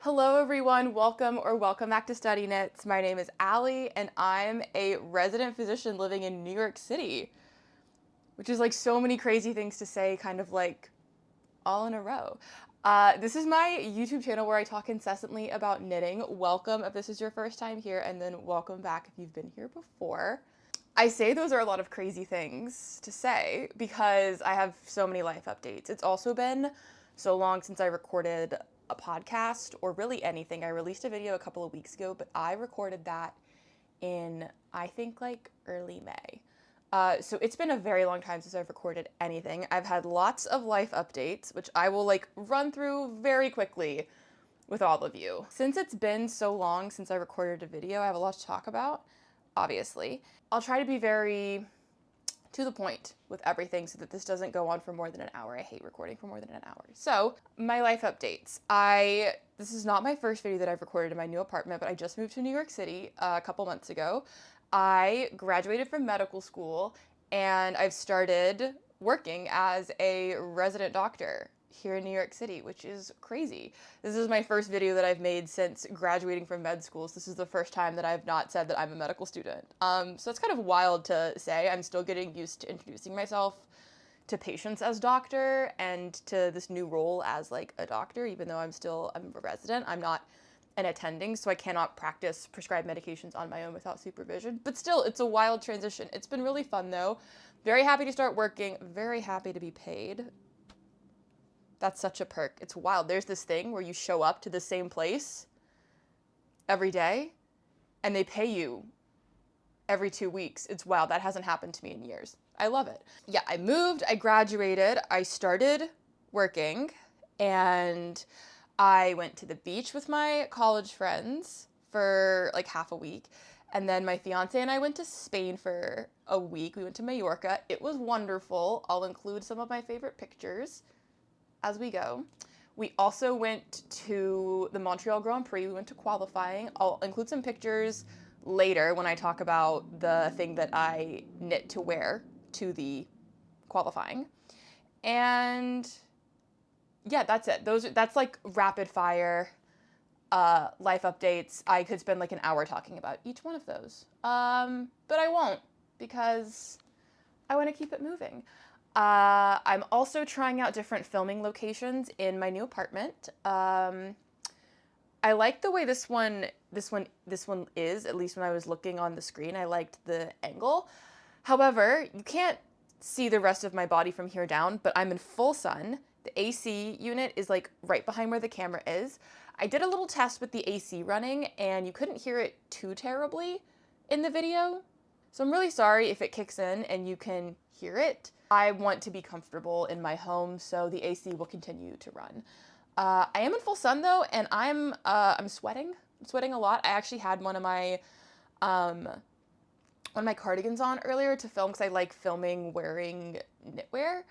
Hello everyone, welcome back to Study Knits. My name is Allie and I'm a resident physician living in New York City, which is like so many crazy things to say kind of like all in a row. This is my YouTube channel where I talk incessantly about knitting. Welcome if this is your first time here, and then welcome back if you've been here before. I say those are a lot of crazy things to say because I have so many life updates. It's also been so long since I recorded a podcast or really anything. I released a video a couple of weeks ago, but I recorded that in, I think, like early May. So it's been a very long time since I've recorded anything. I've had lots of life updates, which I will like run through very quickly with all of you. Since it's been so long since I recorded a video, I have a lot to talk about, obviously. I'll try to be very to the point with everything so that this doesn't go on for more than an hour. I hate recording for more than an hour. So, my life updates. This is not my first video that I've recorded in my new apartment, but I just moved to New York City a couple months ago. I graduated from medical school and I've started working as a resident doctor here in New York City, which is crazy. This is my first video that I've made since graduating from med school. So this is the first time that I've not said that I'm a medical student. So it's kind of wild to say. I'm still getting used to introducing myself to patients as doctor and to this new role as like a doctor, even though I'm a resident. I'm not an attending, so I cannot practice prescribed medications on my own without supervision. But still, it's a wild transition. It's been really fun though. Very happy to start working, very happy to be paid. That's such a perk. It's wild. There's this thing where you show up to the same place every day and they pay you every 2 weeks. It's wild. That hasn't happened to me in years. I love it. Yeah, I moved, I graduated, I started working, and I went to the beach with my college friends for like half a week. And then my fiance and I went to Spain for a week. We went to Mallorca. It was wonderful. I'll include some of my favorite pictures as we go. We also went to the Montreal Grand Prix. We went to qualifying. I'll include some pictures later when I talk about the thing that I knit to wear to the qualifying. And yeah, that's it. That's like rapid fire life updates. I could spend like an hour talking about each one of those. But I won't because I want to keep it moving. I'm also trying out different filming locations in my new apartment. I like the way this one is, at least when I was looking on the screen. I liked the angle. However, you can't see the rest of my body from here down, but I'm in full sun. The AC unit is like right behind where the camera is. I did a little test with the AC running and you couldn't hear it too terribly in the video. So I'm really sorry if it kicks in and you can hear it. I want to be comfortable in my home, so the AC will continue to run. I am in full sun though, and I'm sweating. I'm sweating a lot. I actually had one of my cardigans on earlier to film because I like filming wearing knitwear.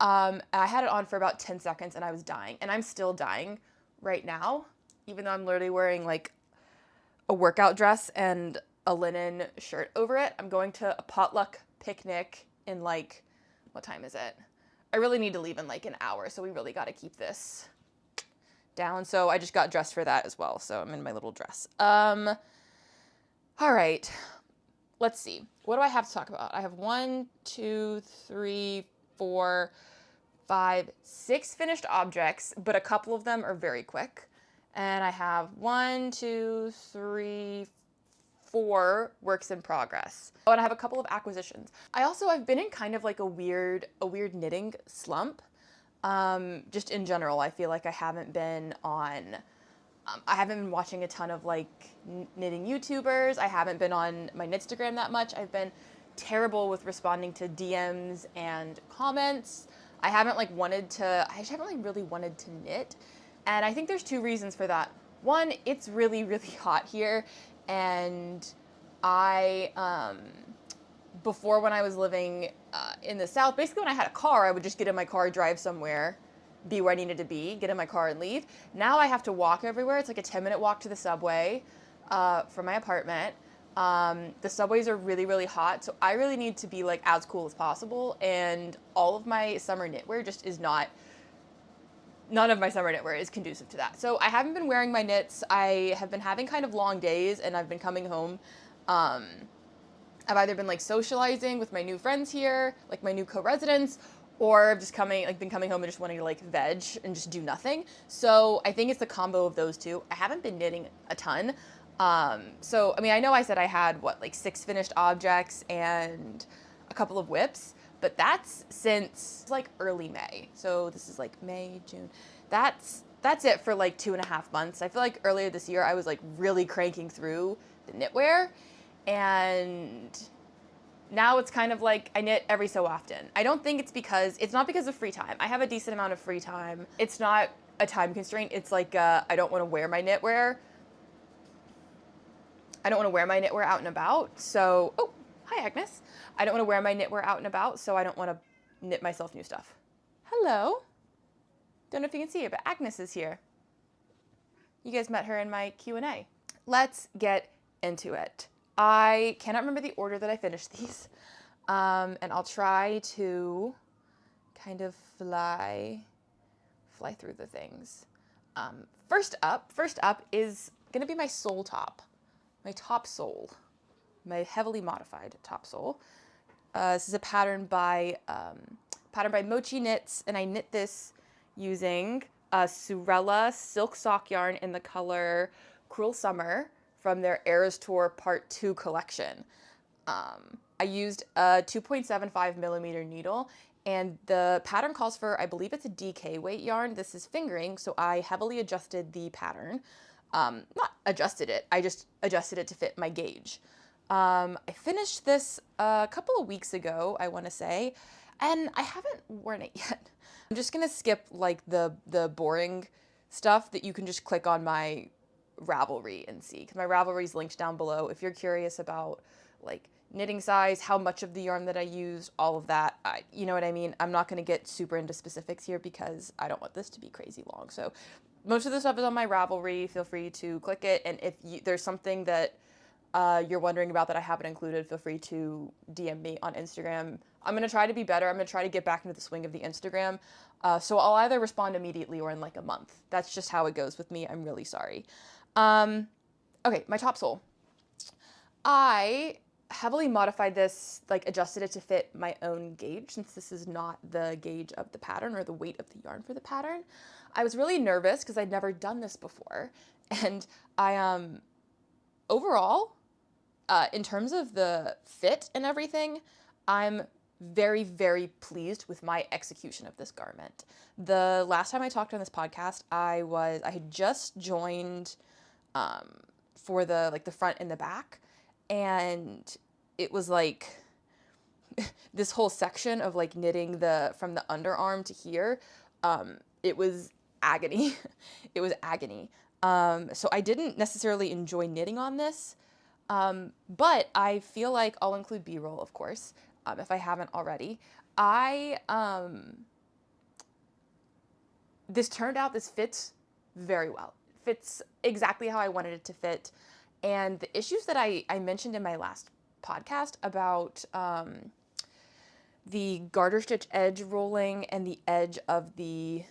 I had it on for about 10 seconds and I was dying, and I'm still dying right now, even though I'm literally wearing like a workout dress and a linen shirt over it. I'm going to a potluck picnic in like, what time is it? I really need to leave in like an hour, so we really got to keep this down. So I just got dressed for that as well. So I'm in my little dress. All right, let's see. What do I have to talk about? I have 1, 2, 3, 4, 5, 6 finished objects, but a couple of them are very quick. And I have 1, 2, 3, 4 works in progress. Oh, and I have a couple of acquisitions. I've been in kind of like a weird knitting slump. Just in general, I feel like I haven't been watching a ton of like knitting YouTubers. I haven't been on my Knitstagram that much. I've been terrible with responding to DMs and comments. I just haven't like really wanted to knit. And I think there's 2 reasons for that. One, it's really, really hot here. And before when I was living in the South, basically when I had a car, I would just get in my car, drive somewhere, be where I needed to be, get in my car and leave. Now I have to walk everywhere. It's like a 10-minute walk to the subway from my apartment. The subways are really, really hot, so I really need to be like as cool as possible. And all of my summer knitwear just is not none of my summer knitwear is conducive to that. So I haven't been wearing my knits. I have been having kind of long days, and I've been coming home. I've either been like socializing with my new friends here, like my new co-residents, or I've just been coming home and just wanting to like veg and just do nothing. So I think it's the combo of those two. I haven't been knitting a ton. So, I mean, I know I said I had like 6 finished objects and a couple of whips, but that's since like early May. So this is like May, June. That's it for like 2.5 months. I feel like earlier this year I was like really cranking through the knitwear, and now it's kind of like I knit every so often. I don't think it's not because of free time. I have a decent amount of free time. It's not a time constraint. It's like I don't want to wear my knitwear. I don't want to wear my knitwear out and about. So, oh, hi Agnes. I don't want to wear my knitwear out and about, so I don't want to knit myself new stuff. Hello. Don't know if you can see it, but Agnes is here. You guys met her in my Q&A. Let's get into it. I cannot remember the order that I finished these, and I'll try to kind of fly through the things. First up is gonna be my sole top, my top sole, my heavily modified top sole. This is a pattern by Mochi Knits, and I knit this using Surella silk sock yarn in the color Cruel Summer from their Eras Tour Part 2 collection. I used a 2.75 millimeter needle, and the pattern calls for, I believe it's a DK weight yarn. This is fingering, so I heavily adjusted the pattern. Not adjusted it, I just adjusted it to fit my gauge. I finished this a couple of weeks ago, I want to say, and I haven't worn it yet. I'm just gonna skip like the boring stuff that you can just click on my Ravelry and see, because my Ravelry is linked down below if you're curious about like knitting size, how much of the yarn that I used, all of that. You know what I mean? I'm not going to get super into specifics here because I don't want this to be crazy long. So most of the stuff is on my Ravelry. Feel free to click it, and if there's something that you're wondering about that I haven't included, feel free to DM me on Instagram. I'm going to try to be better. I'm going to try to get back into the swing of the Instagram. So I'll either respond immediately or in like a month. That's just how it goes with me. I'm really sorry. Okay, my top sole. I heavily modified this, like adjusted it to fit my own gauge, since this is not the gauge of the pattern or the weight of the yarn for the pattern. I was really nervous because I'd never done this before. And I, overall, in terms of the fit and everything, I'm very, very pleased with my execution of this garment. The last time I talked on this podcast, I had just joined for the front and the back, and it was like this whole section of like knitting from the underarm to here. It was agony. It was agony. So I didn't necessarily enjoy knitting on this, but I feel like I'll include B-roll, of course, if I haven't already. This fits very well. Fits exactly how I wanted it to fit. And the issues that I mentioned in my last podcast about the garter stitch edge rolling and the edge of the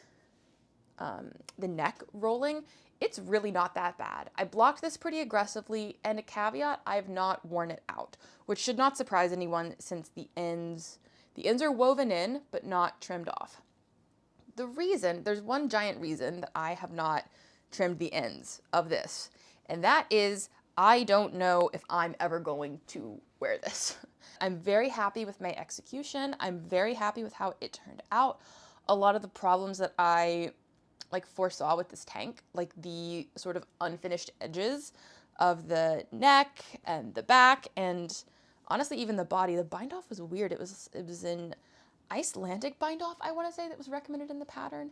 neck rolling, it's really not that bad. I blocked this pretty aggressively, and a caveat, I have not worn it out, which should not surprise anyone since the ends are woven in but not trimmed off. There's one giant reason that I have not trimmed the ends of this, and that is I don't know if I'm ever going to wear this. I'm very happy with my execution. I'm very happy with how it turned out. A lot of the problems that I foresaw with this tank, like the sort of unfinished edges of the neck and the back, and honestly even the body, the bind off was weird. It was an Icelandic bind off, I want to say, that was recommended in the pattern.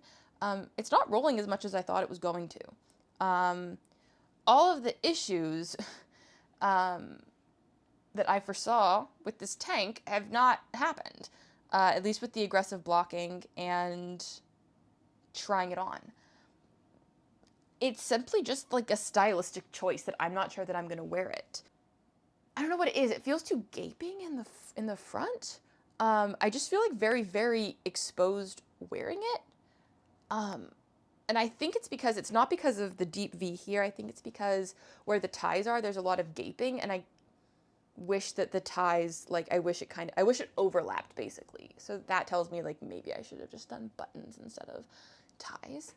It's not rolling as much as I thought it was going to. All of the issues that I foresaw with this tank have not happened, at least with the aggressive blocking and trying it on. It's simply just like a stylistic choice that I'm not sure that I'm going to wear it. I don't know what it is. It feels too gaping in the front. I just feel like very, very exposed wearing it. And I think it's because, it's not because of the deep V here. I think it's because where the ties are, there's a lot of gaping, and I wish that the ties, like, I wish it overlapped basically. So that tells me like maybe I should have just done buttons instead of ties.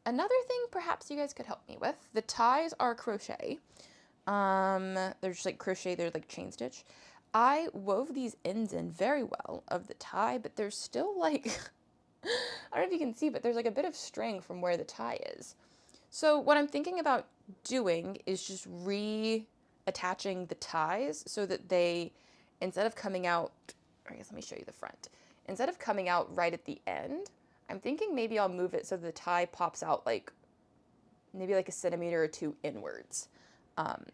Another thing perhaps you guys could help me with, the ties are crochet. They're just like crochet, they're like chain stitch. I wove these ends in very well of the tie, but there's still like, I don't know if you can see, but there's like a bit of string from where the tie is. So what I'm thinking about doing is just reattaching the ties so that they, instead of coming out, I guess let me show you the front. Instead of coming out right at the end, I'm thinking maybe I'll move it so the tie pops out like maybe like a centimeter or two inwards.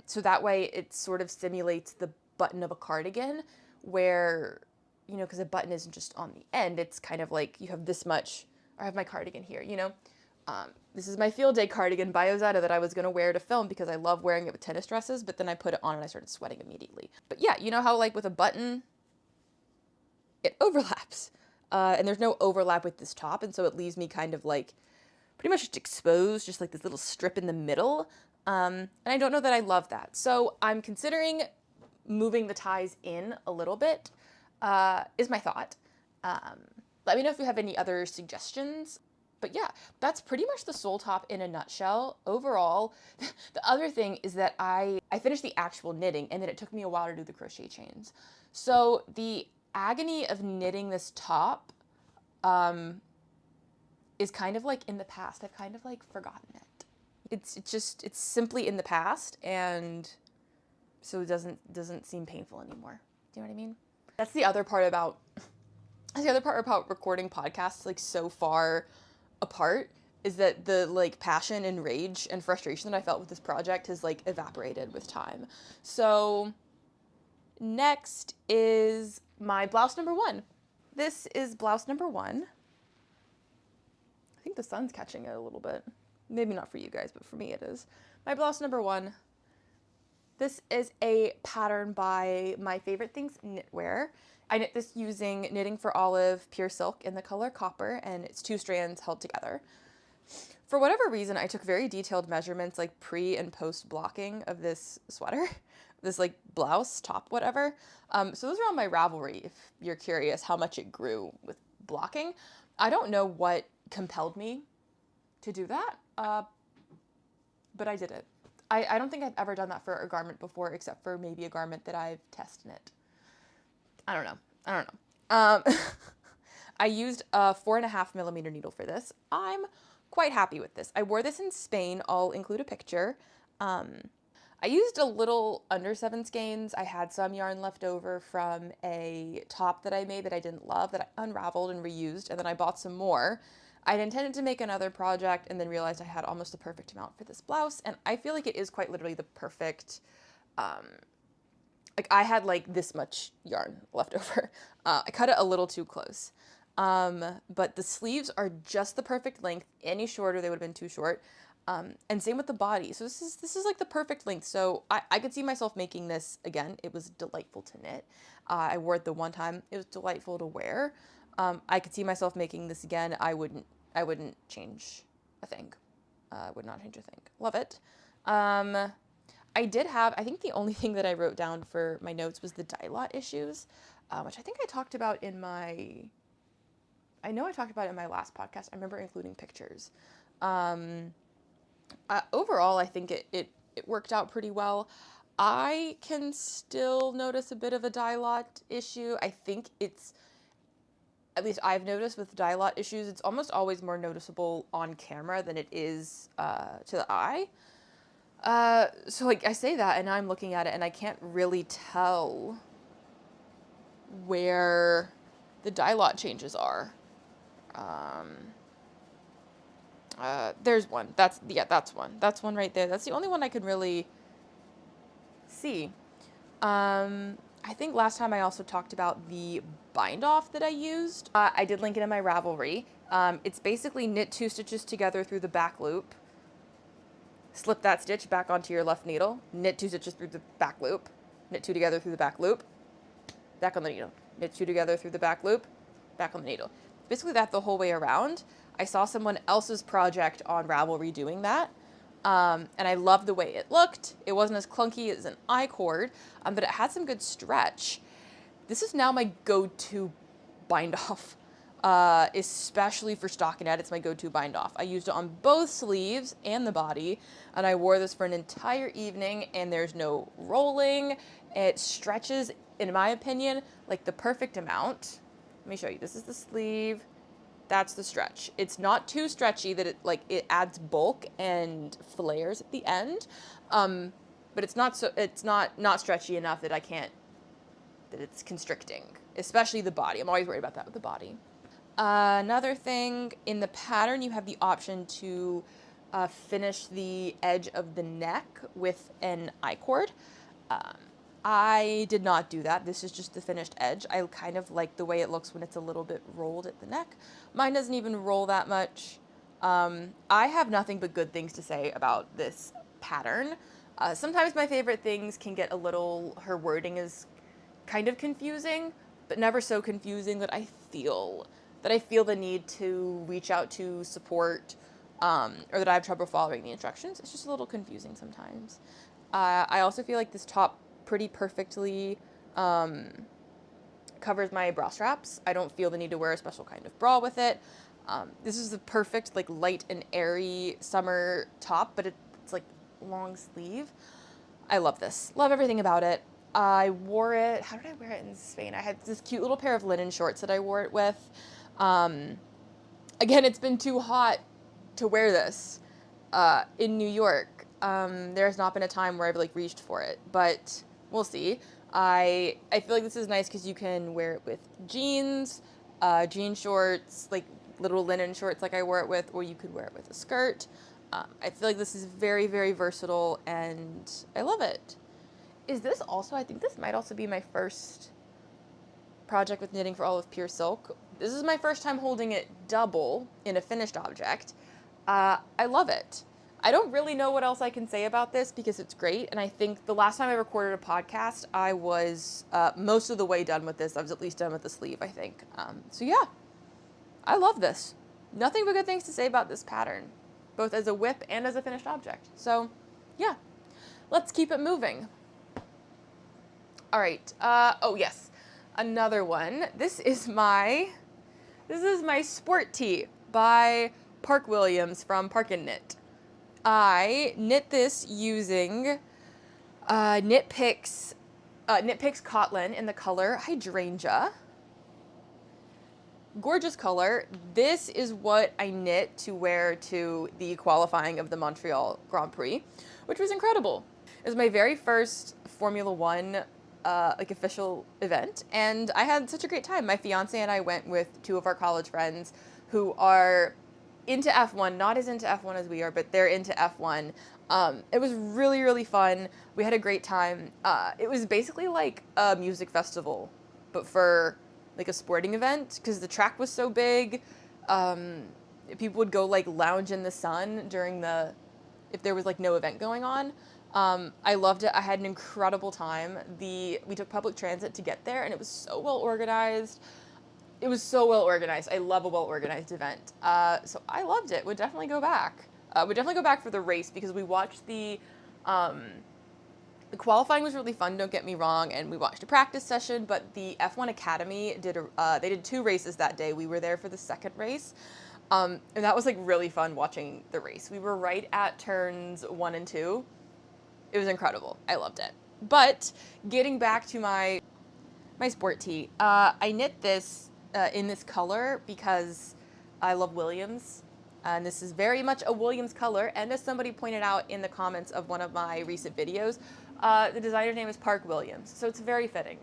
So that way it sort of simulates the button of a cardigan where, you know, because a button isn't just on the end, it's kind of like you have this much, or I have my cardigan here, you know. This is my field day cardigan by Ozetta that I was going to wear to film because I love wearing it with tennis dresses, but then I put it on and I started sweating immediately. But yeah, you know how like with a button, it overlaps. And there's no overlap with this top, and so it leaves me kind of like pretty much just exposed, just like this little strip in the middle. And I don't know that I love that. So I'm considering moving the ties in a little bit, is my thought. Let me know if you have any other suggestions. But yeah, that's pretty much the sole top in a nutshell. Overall, the other thing is that I finished the actual knitting, and then it took me a while to do the crochet chains. So the agony of knitting this top is kind of like in the past. I've kind of like forgotten it. It's simply in the past, and so it doesn't seem painful anymore. Do you know what I mean? That's the other part about recording podcasts like so far apart, is that the like passion and rage and frustration that I felt with this project has like evaporated with time. So next is my blouse number 1. This is blouse number 1. I think the sun's catching it a little bit. Maybe not for you guys, but for me it is. My blouse number 1. This is a pattern by My Favorite Things Knitwear. I knit this using Knitting for Olive pure silk in the color copper, and it's 2 strands held together. For whatever reason, I took very detailed measurements, like pre and post blocking of this sweater, this like blouse, top, whatever. So those are on my Ravelry if you're curious how much it grew with blocking. I don't know what compelled me to do that, but I did it. I don't think I've ever done that for a garment before, except for maybe a garment that I've test knit. I don't know. I used a 4.5mm needle for this. I'm quite happy with this. I wore this in Spain. I'll include a picture. I used a little under 7 skeins. I had some yarn left over from a top that I made that I didn't love, that I unraveled and reused, and then I bought some more. I'd intended to make another project and then realized I had almost the perfect amount for this blouse, and I feel like it is quite literally the perfect, like I had like this much yarn left over. I cut it a little too close. But the sleeves are just the perfect length. Any shorter, they would have been too short. And same with the body. So this is like the perfect length. So I could see myself making this again. It was delightful to knit. I wore it the one time. It was delightful to wear. I could see myself making this again. I wouldn't change a thing. Would not change a thing. Love it. I did have, I think the only thing that I wrote down for my notes was the dye lot issues, which I think I talked about in my, I know I talked about it in my last podcast. I remember including pictures. Overall, I think it worked out pretty well. I can still notice a bit of a dye lot issue. I think it's, at least I've noticed with dye lot issues, it's almost always more noticeable on camera than it is to the eye. So like I say that and I'm looking at it and I can't really tell where the dye lot changes are. There's one. That's one. That's one right there. That's the only one I can really see. I think last time I also talked about the bind off that I used. I did link it in my Ravelry. It's basically knit 2 stitches together through the back loop, slip that stitch back onto your left needle, knit 2 stitches through the back loop, knit 2 together through the back loop, back on the needle, knit 2 together through the back loop, back on the needle. Basically that the whole way around. I saw someone else's project on Ravelry doing that. And I loved the way it looked. It wasn't as clunky as an I-cord, but it had some good stretch. This is now my go-to bind-off, especially for stockinette. It's my go-to bind-off. I used it on both sleeves and the body, and I wore this for an entire evening, and there's no rolling. It stretches, in my opinion, like the perfect amount. Let me show you. This is the sleeve. That's the stretch. It's not too stretchy that it adds bulk and flares at the end, but it's not not stretchy enough that it's constricting, especially the body. I'm always worried about that with the body. Another thing, in the pattern, you have the option to finish the edge of the neck with an I-cord. I did not do that. This is just the finished edge. I kind of like the way it looks when it's a little bit rolled at the neck. Mine doesn't even roll that much. I have nothing but good things to say about this pattern. Sometimes my favorite things can get her wording is kind of confusing, but never so confusing that I feel the need to reach out to support, or that I have trouble following the instructions. It's just a little confusing sometimes. I also feel like this top pretty perfectly covers my bra straps. I don't feel the need to wear a special kind of bra with it. This is the perfect light and airy summer top, but it's long sleeve. I love this. Love everything about it. I wore it, how did I wear it in Spain? I had this cute little pair of linen shorts that I wore it with. Again, it's been too hot to wear this in New York. There's not been a time where I've reached for it, but we'll see. I feel like this is nice because you can wear it with jeans, jean shorts, little linen shorts I wore it with, or you could wear it with a skirt. I feel like this is very, very versatile, and I love it. I think this might also be my first project with knitting for all of pure silk. This is my first time holding it double in a finished object. I love it. I don't really know what else I can say about this because it's great, and I think the last time I recorded a podcast, I was most of the way done with this. I was at least done with the sleeve, I think. So yeah, I love this. Nothing but good things to say about this pattern, both as a whip and as a finished object. So yeah, let's keep it moving. All right. Oh yes, another one. This is my sport tee by Park Williams from Park and Knit. I knit this using Knit Picks Cotton in the color Hydrangea. Gorgeous color. This is what I knit to wear to the qualifying of the Montreal Grand Prix, which was incredible. It was my very first Formula One official event, and I had such a great time. My fiance and I went with two of our college friends who are into F1, not as into F1 as we are, but they're into F1. It was really, really fun. We had a great time. It was basically like a music festival, but for a sporting event, because the track was so big. People would go lounge in the sun if there was no event going on. I loved it. I had an incredible time. We took public transit to get there, and it was so well organized. I love a well-organized event. So I loved it. Would definitely go back. Would definitely go back for the race because we watched the qualifying was really fun, don't get me wrong, and we watched a practice session, but the F1 Academy they did 2 races that day. We were there for the second race. And that was really fun watching the race. We were right at turns 1 and 2. It was incredible. I loved it. But getting back to my sport tee, I knit this in this color because I love Williams, and this is very much a Williams color. And as somebody pointed out in the comments of one of my recent videos, the designer's name is Park Williams, so it's very fitting.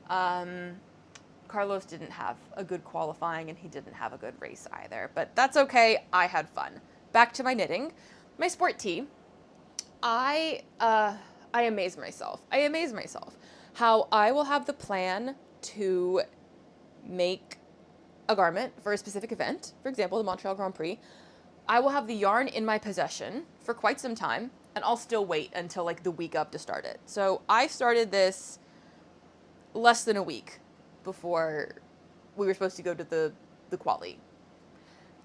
Carlos didn't have a good qualifying, and he didn't have a good race either, but that's okay. I had fun. Back to my knitting. My sport tee. I amaze myself. How I will have the plan to make a garment for a specific event, for example, the Montreal Grand Prix. I will have the yarn in my possession for quite some time, and I'll still wait until the week up to start it. So I started this less than a week before we were supposed to go to the quali.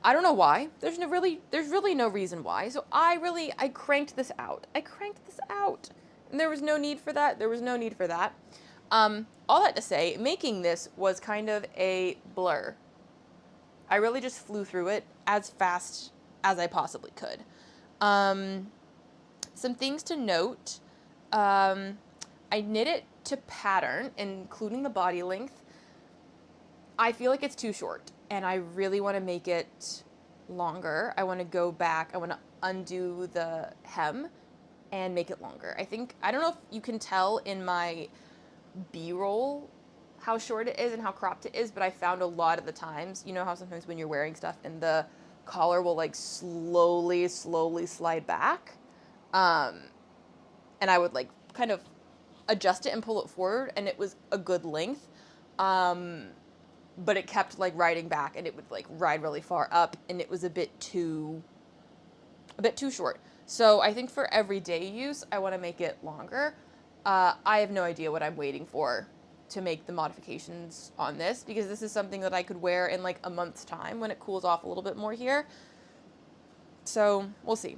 I don't know why. There's really no reason why. So I cranked this out. And there was no need for that. All that to say, making this was kind of a blur. I really just flew through it as fast as I possibly could. Some things to note. I knit it to pattern, including the body length. I feel like it's too short, and I really want to make it longer. I want to go back. I want to undo the hem and make it longer. I don't know if you can tell in my B-roll how short it is and how cropped it is, but I found a lot of the times, you know how sometimes when you're wearing stuff and the collar will like slowly slide back, and I would like kind of adjust it and pull it forward, and it was a good length, but it kept like riding back, and it would like ride really far up, and it was a bit too short. So I think for everyday use, I want to make it longer. I have no idea what I'm waiting for to make the modifications on this, because this is something that I could wear in like a month's time when it cools off a little bit more here. So we'll see.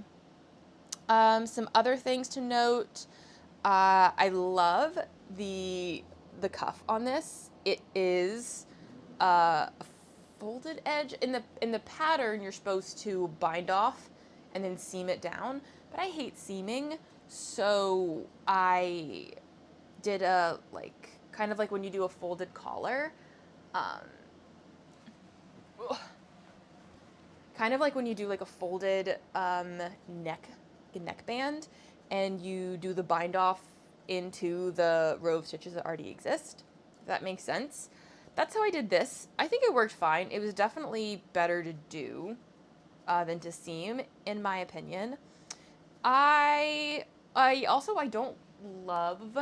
Some other things to note. I love the cuff on this. It is a folded edge. In the pattern, you're supposed to bind off and then seam it down, but I hate seaming, so I did a like kind of like when you do a folded collar, kind of like when you do like a folded neckband, and you do the bind off into the row of stitches that already exist, if that makes sense. That's how I did this. I think it worked fine. It was definitely better to do than to seam, in my opinion. I don't love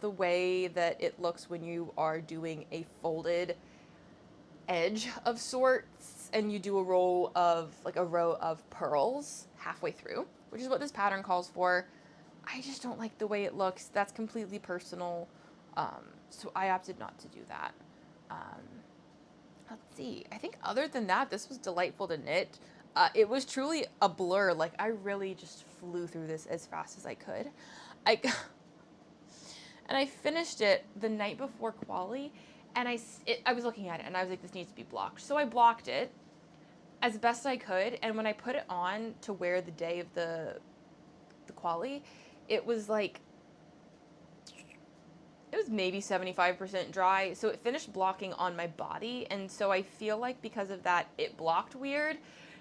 the way that it looks when you are doing a folded edge of sorts and you do a row of pearls halfway through, which is what this pattern calls for. I just don't like the way it looks. That's completely personal. So I opted not to do that. Let's see. I think other than that, this was delightful to knit. It was truly a blur. Like, I really just flew through this as fast as I could. And I finished it the night before quali, and I was looking at it, and I was like, this needs to be blocked. So I blocked it as best I could, and when I put it on to wear the day of the quali, it was like, it was maybe 75% dry, so it finished blocking on my body, and so I feel like because of that, it blocked weird.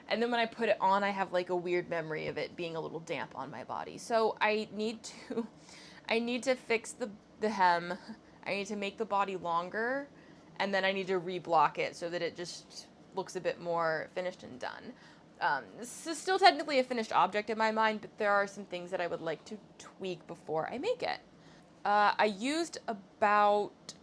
And then when I put it on, I have like a weird memory of it being a little damp on my body. So I need to fix the hem. I need to make the body longer, and then I need to reblock it so that it just looks a bit more finished and done. This is still technically a finished object in my mind, but there are some things that I would like to tweak before I make it. I used about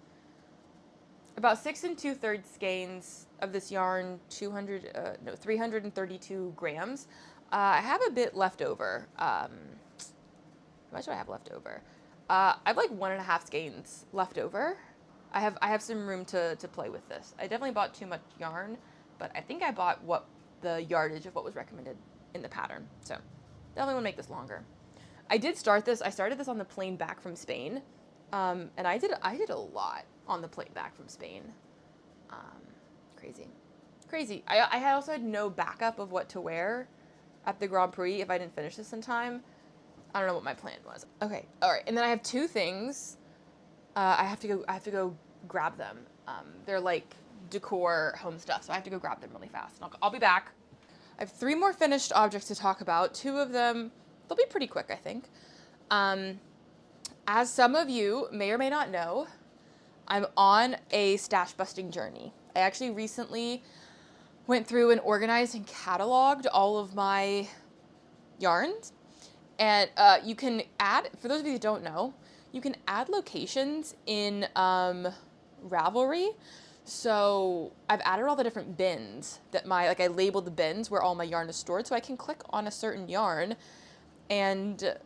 6 2/3 skeins of this yarn, 332 grams. I have a bit left over. How much do I have left over? I have like 1.5 skeins left over. I have some room to play with this. I definitely bought too much yarn, but I think I bought what the yardage of what was recommended in the pattern. So definitely want to make this longer. I started this on the plane back from Spain, and I did a lot on the plane back from Spain. Crazy. I also had no backup of what to wear at the Grand Prix if I didn't finish this in time. I don't know what my plan was. Okay, all right, and then I have 2 things. I have to go grab them. They're like decor home stuff, so I have to go grab them really fast. And I'll be back. I have 3 more finished objects to talk about. 2 of them, they'll be pretty quick, I think. As some of you may or may not know, I'm on a stash busting journey. I actually recently went through and organized and cataloged all of my yarns. And you can add, for those of you who don't know, you can add locations in Ravelry. So I've added all the different bins that I labeled the bins where all my yarn is stored. So I can click on a certain yarn and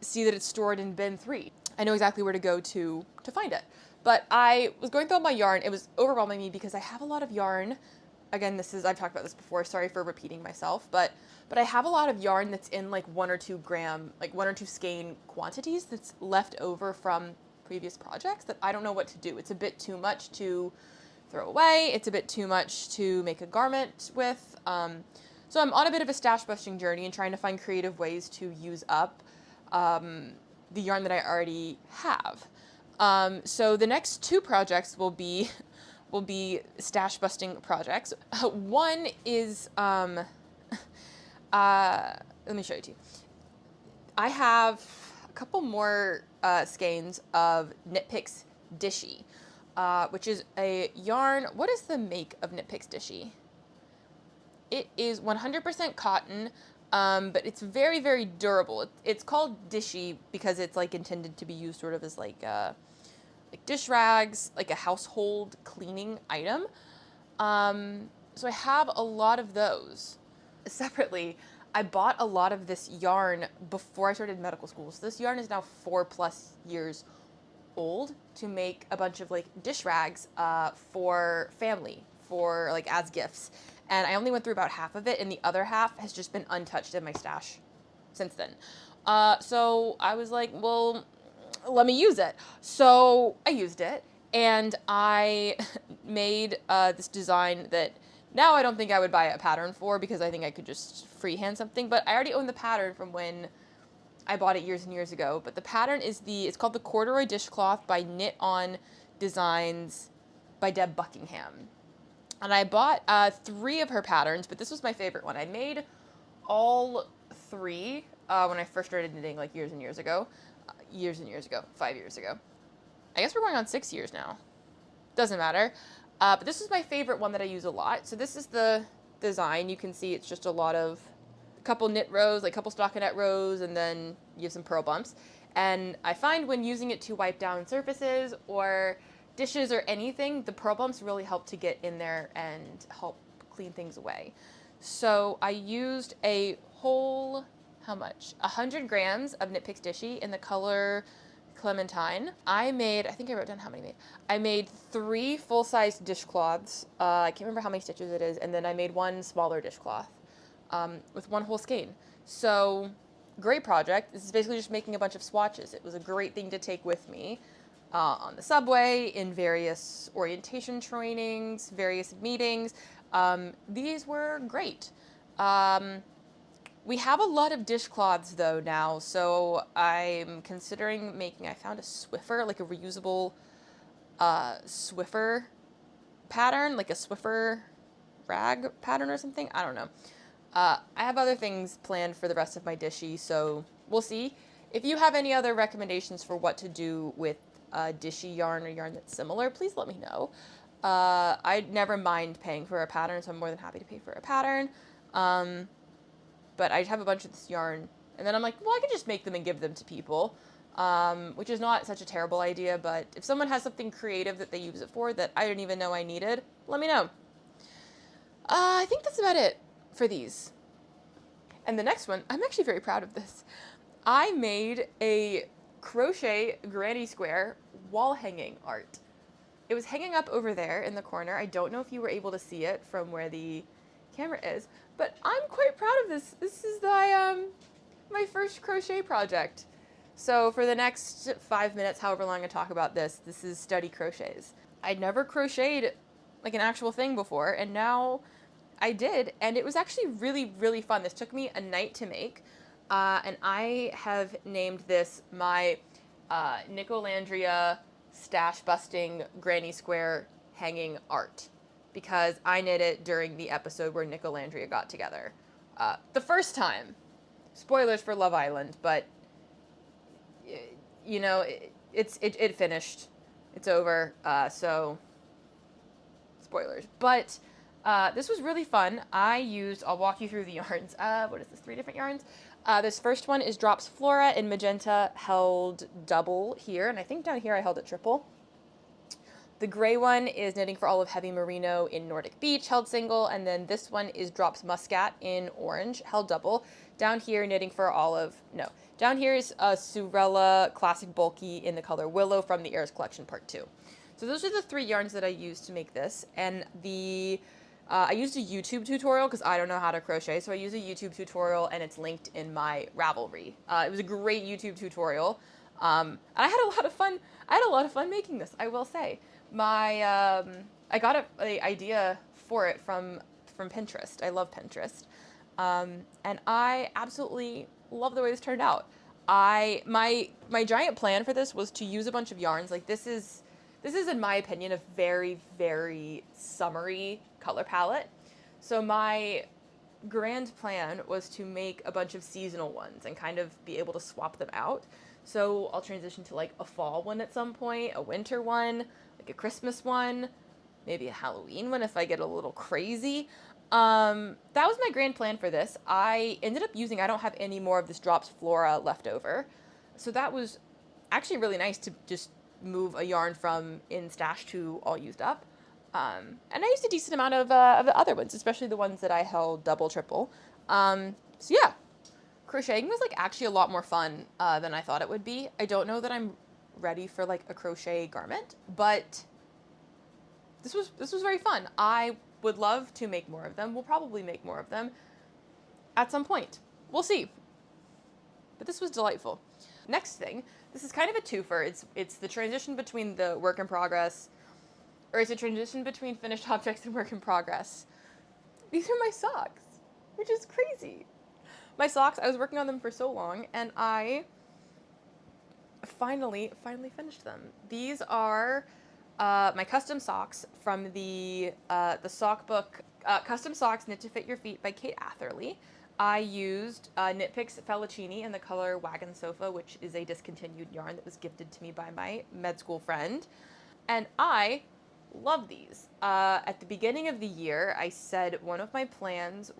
see that it's stored in bin 3. I know exactly where to go to find it. But I was going through all my yarn. It was overwhelming me because I have a lot of yarn again, I've talked about this before, sorry for repeating myself, but I have a lot of yarn that's in like 1 or 2 gram, like 1 or 2 skein quantities that's left over from previous projects that I don't know what to do. It's a bit too much to throw away. It's a bit too much to make a garment with. So I'm on a bit of a stash busting journey and trying to find creative ways to use up the yarn that I already have. So the next 2 projects will be stash busting projects. One is let me show you two. I have a couple more skeins of Knit Picks Dishy, which is a yarn. What is the make of Knit Picks Dishy? It is 100% cotton, but it's very, very durable. It's called dishy because it's like intended to be used sort of as like dish rags, like a household cleaning item. So I have a lot of those. Separately, I bought a lot of this yarn before I started medical school. So this yarn is now 4+ years old to make a bunch of like dish rags for family, for like as gifts. And I only went through about half of it, and the other half has just been untouched in my stash since then. So I was like, well, let me use it. So I used it, and I made this design that now I don't think I would buy a pattern for, because I think I could just freehand something, but I already own the pattern from when I bought it years and years ago. But the pattern is it's called the Corduroy Dishcloth by Knit On Designs by Deb Buckingham. And I bought 3 of her patterns, but this was my favorite one. I made all 3 when I first started knitting, like years and years ago. 5 years ago. I guess we're going on 6 years now. Doesn't matter. But this is my favorite one that I use a lot. So this is the design. You can see it's just a couple knit rows, like a couple stockinette rows, and then you have some purl bumps. And I find when using it to wipe down surfaces or dishes or anything, the purl bumps really help to get in there and help clean things away. So I used a whole, how much? 100 grams of Knit Picks Dishy in the color Clementine. I think I wrote down how many I made. I made 3 full-size dishcloths. I can't remember how many stitches it is. And then I made 1 smaller dishcloth with 1 whole skein. So great project. This is basically just making a bunch of swatches. It was a great thing to take with me on the subway, in various orientation trainings, various meetings. These were great. We have a lot of dishcloths though now, so I'm considering I found a Swiffer, like a reusable Swiffer pattern, like a Swiffer rag pattern or something. I don't know. I have other things planned for the rest of my dishy, so we'll see. If you have any other recommendations for what to do with dishy yarn or yarn that's similar, please let me know. I never mind paying for a pattern, so I'm more than happy to pay for a pattern. But I have a bunch of this yarn, and then I'm like, well, I could just make them and give them to people, which is not such a terrible idea, but if someone has something creative that they use it for that I didn't even know I needed, let me know. I think that's about it for these. And the next one, I'm actually very proud of this. I made a crochet granny square wall hanging art. It was hanging up over there in the corner. I don't know if you were able to see it from where the camera is, but I'm quite proud of this. This is my first crochet project. So for the next 5 minutes, however long I talk about this is study crochets. I'd never crocheted like an actual thing before, and now I did, and it was actually really, really fun. This took me a night to make, and I have named this my Nicolandria stash busting granny square hanging art, because I knit it during the episode where Nicolandria got together. The first time. Spoilers for Love Island, but you know, it finished. It's over, so spoilers. But this was really fun. I'll walk you through the yarns. What is this, 3 different yarns? This first one is Drops Flora in magenta, held double here, and I think down here I held it triple. The gray one is Knitting for Olive Heavy Merino in Nordic Beach, held single, and then this one is Drops Muscat in orange, held double. Down here, Knitting for Olive, no. Down here is Surella Classic Bulky in the color Willow from the Airs Collection Part 2. So those are the 3 yarns that I used to make this, and the I used a YouTube tutorial because I don't know how to crochet, so I used a YouTube tutorial, and it's linked in my Ravelry. It was a great YouTube tutorial, and I had a lot of fun. I had a lot of fun making this, I will say. I got a idea for it from Pinterest. I love Pinterest, and I absolutely love the way this turned out. My giant plan for this was to use a bunch of yarns. Like this is, in my opinion, a very, very summery color palette. So my grand plan was to make a bunch of seasonal ones and kind of be able to swap them out. So I'll transition to like a fall one at some point, a winter one, like a Christmas one, maybe a Halloween one if I get a little crazy. That was my grand plan for this. I ended up using, I don't have any more of this Drops Flora left over. So that was actually really nice to just move a yarn from in stash to all used up. And I used a decent amount of the other ones, especially the ones that I held double, triple. So yeah, crocheting was like actually a lot more fun than I thought it would be. I don't know that I'm ready for like a crochet garment, but this was very fun. I would love to make more of them. We'll probably make more of them at some point. We'll see. But this was delightful. Next thing, this is kind of a twofer. It's the transition between the work in progress, or it's a transition between finished objects and work in progress. These are my socks, which is crazy. My socks, I was working on them for so long, and I finally finished them. These are my custom socks from the sock book, Custom Socks Knit to Fit Your Feet by Kate Atherley. I used Knit Picks Felicini in the color Wagon Sofa, which is a discontinued yarn that was gifted to me by my med school friend. And I love these. At the beginning of the year, I said one of my goals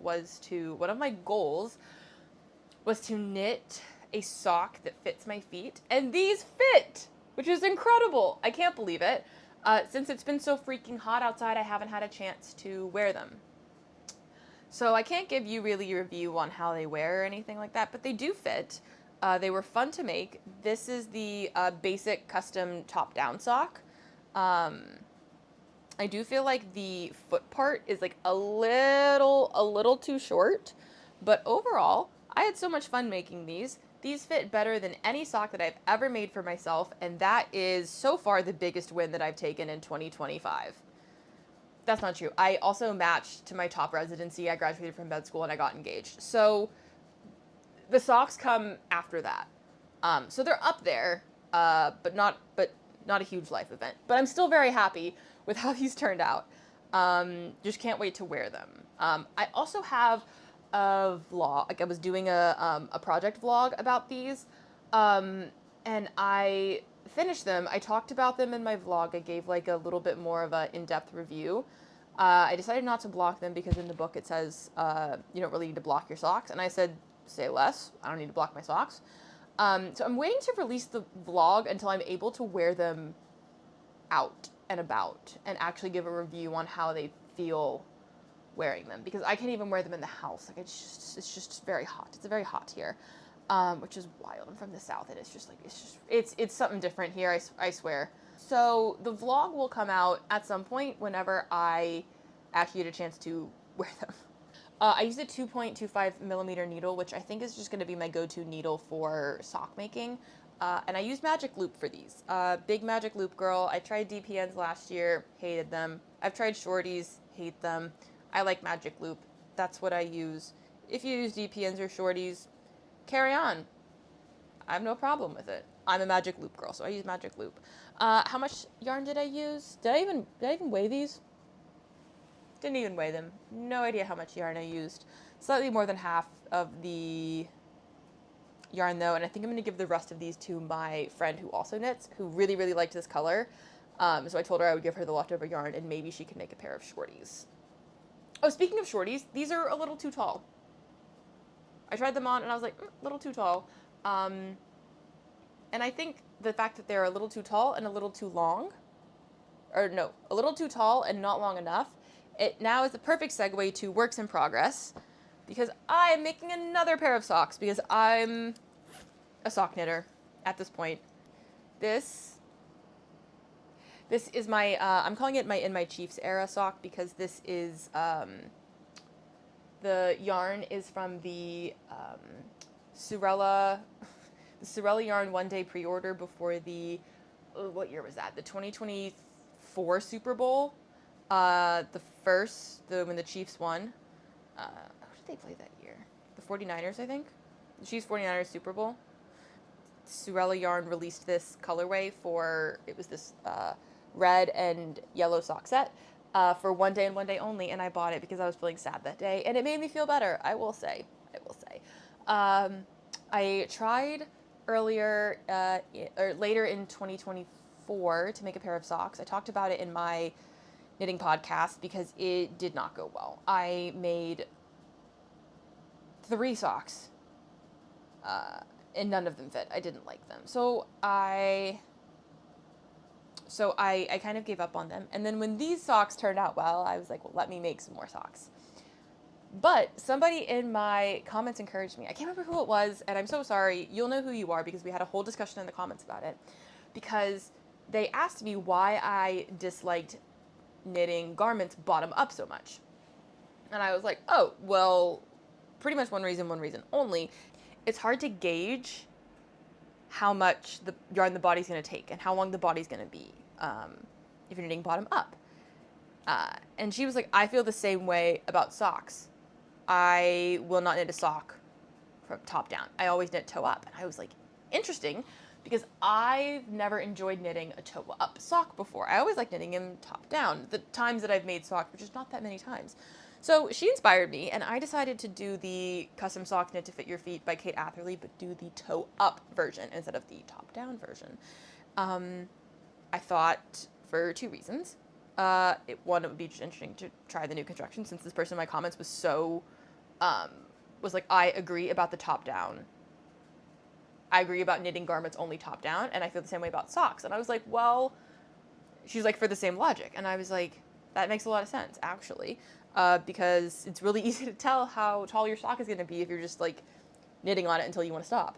was to knit a sock that fits my feet. And these fit, which is incredible. I can't believe it. Since it's been so freaking hot outside, I haven't had a chance to wear them. So I can't give you really a review on how they wear or anything like that, but they do fit. They were fun to make. This is the basic custom top-down sock. I do feel like the foot part is like a little too short, but overall, I had so much fun making these. These fit better than any sock that I've ever made for myself, and that is so far the biggest win that I've taken in 2025. That's not true. I also matched to my top residency. I graduated from med school and I got engaged. So the socks come after that. So they're up there, but not a huge life event. But I'm still very happy with how these turned out. Just can't wait to wear them. I also have a vlog. Like I was doing a project vlog about these, and I finished them. I talked about them in my vlog. I gave like a little bit more of an in-depth review. I decided not to block them because in the book it says you don't really need to block your socks, and I said say less. I don't need to block my socks. So I'm waiting to release the vlog until I'm able to wear them out and about and actually give a review on how they feel wearing them, because I can't even wear them in the house. Like it's just very hot. It's very hot here, which is wild. I'm from the south, and it's something different here. I swear. So the vlog will come out at some point whenever I actually get a chance to wear them. I used a 2.25 millimeter needle, which I think is just going to be my go-to needle for sock making. And I used Magic Loop for these. Big Magic Loop girl. I tried DPNs last year, hated them. I've tried shorties, hate them. I like Magic Loop. That's what I use. If you use DPNs or shorties, carry on. I have no problem with it. I'm a Magic Loop girl, so I use Magic Loop. How much yarn did I use? Did I even weigh these? Didn't even weigh them. No idea how much yarn I used. Slightly more than half of the yarn though, and I think I'm going to give the rest of these to my friend who also knits, who really, really liked this color. So I told her I would give her the leftover yarn, and maybe she could make a pair of shorties. Oh, speaking of shorties, these are a little too tall. I tried them on, and I was like, a little too tall. And I think the fact that they're a little too tall and a little too long, or no, a little too tall and not long enough, it now is the perfect segue to works in progress, because I am making another pair of socks, because I'm a sock knitter at this point. This This is my, I'm calling it my In My Chiefs era sock because this is, the yarn is from the Surella, the Surella yarn one-day pre-order before the, what year was that? The 2024 Super Bowl. When the Chiefs won. Who did they play that year? The 49ers, I think. The Chiefs 49ers Super Bowl. Surella yarn released this colorway for, it was this red and yellow sock set for one day and one day only, and I bought it because I was feeling sad that day, and it made me feel better, I will say. I tried earlier, or later in 2024 to make a pair of socks. I talked about it in my knitting podcast because it did not go well. I made 3 socks, and none of them fit. I didn't like them. So I kind of gave up on them. And then when these socks turned out well, I was like, well, let me make some more socks. But somebody in my comments encouraged me. I can't remember who it was, and I'm so sorry. You'll know who you are because we had a whole discussion in the comments about it. Because they asked me why I disliked knitting garments bottom up so much. And I was like, oh, well, pretty much one reason only. It's hard to gauge how much the yarn the body's going to take and how long the body's going to be if you're knitting bottom up. And she was like, I feel the same way about socks. I will not knit a sock from top down. I always knit toe up. And I was like, interesting, because I've never enjoyed knitting a toe up sock before. I always like knitting them top down. The times that I've made socks, which is not that many times. So she inspired me, and I decided to do the custom sock knit to fit your feet by Kate Atherley, but do the toe up version instead of the top down version. I thought for 2 reasons. One, it would be just interesting to try the new construction, since this person in my comments was so, was like, I agree about the top down. I agree about knitting garments only top down, and I feel the same way about socks. And I was like, well, she's like, for the same logic. And I was like, that makes a lot of sense, actually, because it's really easy to tell how tall your sock is going to be if you're just like knitting on it until you want to stop.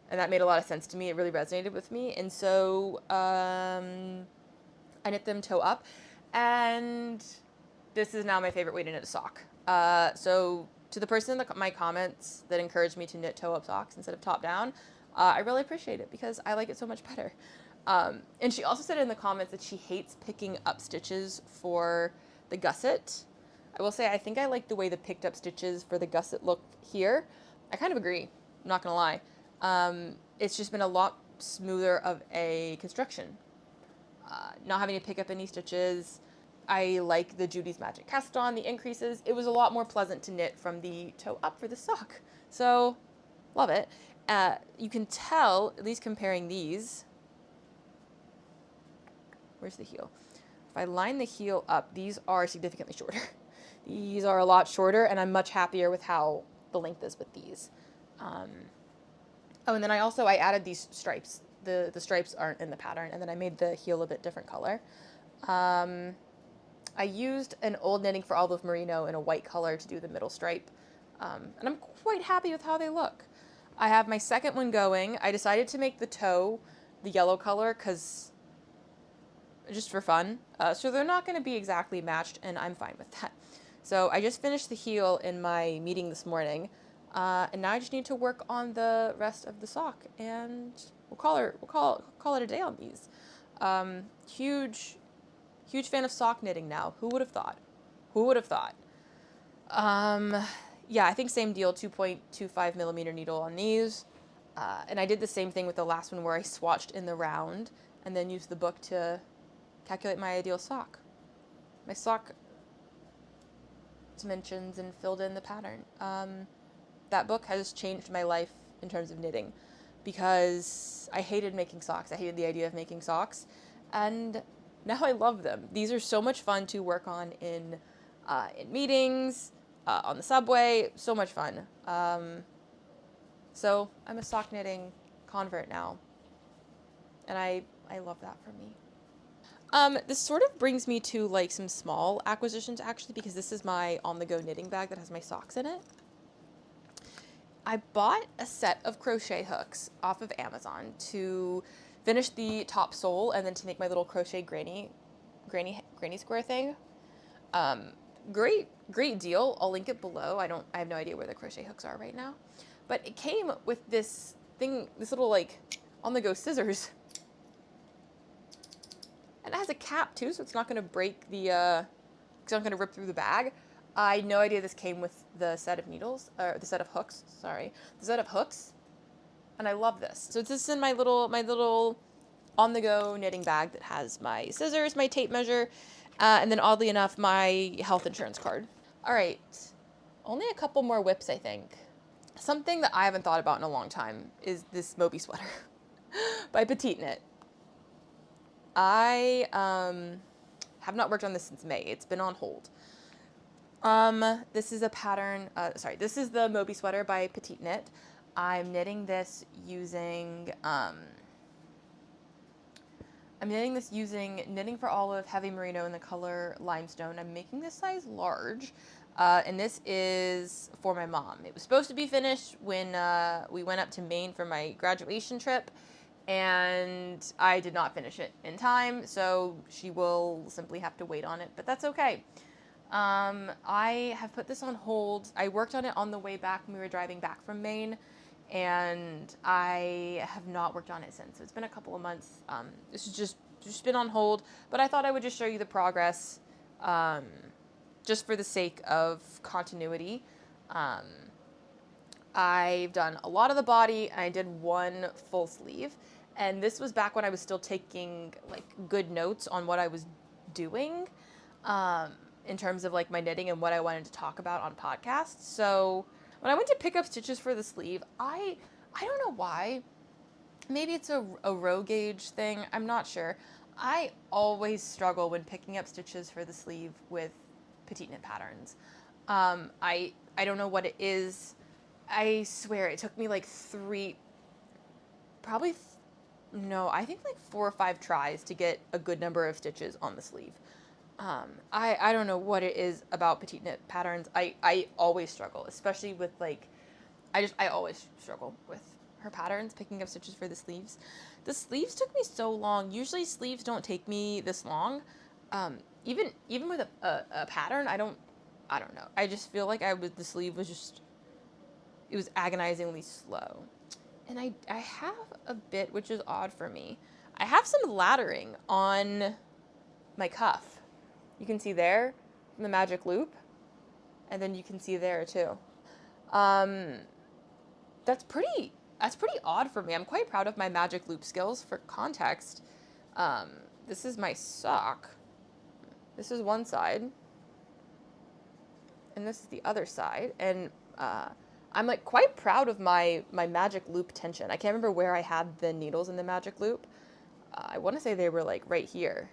And that made a lot of sense to me. It really resonated with me. And so I knit them toe up. And this is now my favorite way to knit a sock. So to the person in my comments that encouraged me to knit toe up socks instead of top down, I really appreciate it because I like it so much better. And she also said in the comments that she hates picking up stitches for the gusset. I will say I think I like the way the picked up stitches for the gusset look here. I kind of agree, I'm not gonna lie. It's just been a lot smoother of a construction. Not having to pick up any stitches. I like the Judy's Magic cast on, the increases. It was a lot more pleasant to knit from the toe up for the sock. So, love it. You can tell, at least comparing these, where's the heel? If I line the heel up, these are significantly shorter. These are a lot shorter, and I'm much happier with how the length is with these. Oh, and then I added these stripes. The stripes aren't in the pattern, and then I made the heel a bit different color. I used an old Knitting for Olive Merino in a white color to do the middle stripe, and I'm quite happy with how they look. I have my second one going. I decided to make the toe the yellow color because just for fun. So they're not going to be exactly matched, and I'm fine with that. So I just finished the heel in my meeting this morning, and now I just need to work on the rest of the sock, and we'll call it a day on these. Huge fan of sock knitting now. Who would have thought? Yeah, I think same deal, 2.25 millimeter needle on these. And I did the same thing with the last one where I swatched in the round and then used the book to calculate my ideal sock. My sock dimensions and filled in the pattern. That book has changed my life in terms of knitting because I hated making socks. I hated the idea of making socks, and now I love them. These are so much fun to work on in meetings, on the subway, so much fun. So I'm a sock knitting convert now, and I love that for me. This sort of brings me to like some small acquisitions actually, because this is my on-the-go knitting bag that has my socks in it. I bought a set of crochet hooks off of Amazon to finish the top sole and then to make my little crochet granny square thing. Great deal. I'll link it below. I have no idea where the crochet hooks are right now. But it came with this thing, this little like on-the-go scissors. And it has a cap too, so it's not gonna break the, it's not gonna rip through the bag. I had no idea this came with the set of needles, or the set of hooks, sorry. The set of hooks. And I love this. So it's just in my little on-the-go knitting bag that has my scissors, my tape measure, and then oddly enough, my health insurance card. All right, only a couple more whips, I think. Something that I haven't thought about in a long time is this Moby Sweater by Petite Knit. I have not worked on this since May. It's been on hold. This is a pattern, this is the Moby Sweater by Petite Knit. I'm knitting this using, Knitting for Olive Heavy Merino in the color Limestone. I'm making this size large, and this is for my mom. It was supposed to be finished when we went up to Maine for my graduation trip, and I did not finish it in time, so she will simply have to wait on it, but that's okay. I have put this on hold. I worked on it on the way back when we were driving back from Maine, and I have not worked on it since. So it's been a couple of months. This is just been on hold, but I thought I would just show you the progress, just for the sake of continuity. I've done a lot of the body, and I did one full sleeve, and this was back when I was still taking like good notes on what I was doing, in terms of like my knitting and what I wanted to talk about on podcasts. So when I went to pick up stitches for the sleeve, I don't know why. Maybe it's a row gauge thing. I'm not sure. I always struggle when picking up stitches for the sleeve with Petite Knit patterns. I don't know what it is. I swear it took me like I think like 4 or 5 tries to get a good number of stitches on the sleeve. I don't know what it is about Petite Knit patterns. I always struggle, especially with like, I always struggle with her patterns, picking up stitches for the sleeves. The sleeves took me so long. Usually sleeves don't take me this long. Even with a pattern, I don't know. I just feel like the sleeve was just, it was agonizingly slow. And I have a bit, which is odd for me. I have some laddering on my cuff. You can see there from the magic loop, and then you can see there too. That's pretty odd for me. I'm quite proud of my magic loop skills. For context, this is my sock. This is one side, and this is the other side. And I'm like quite proud of my magic loop tension. I can't remember where I had the needles in the magic loop. I want to say they were like right here.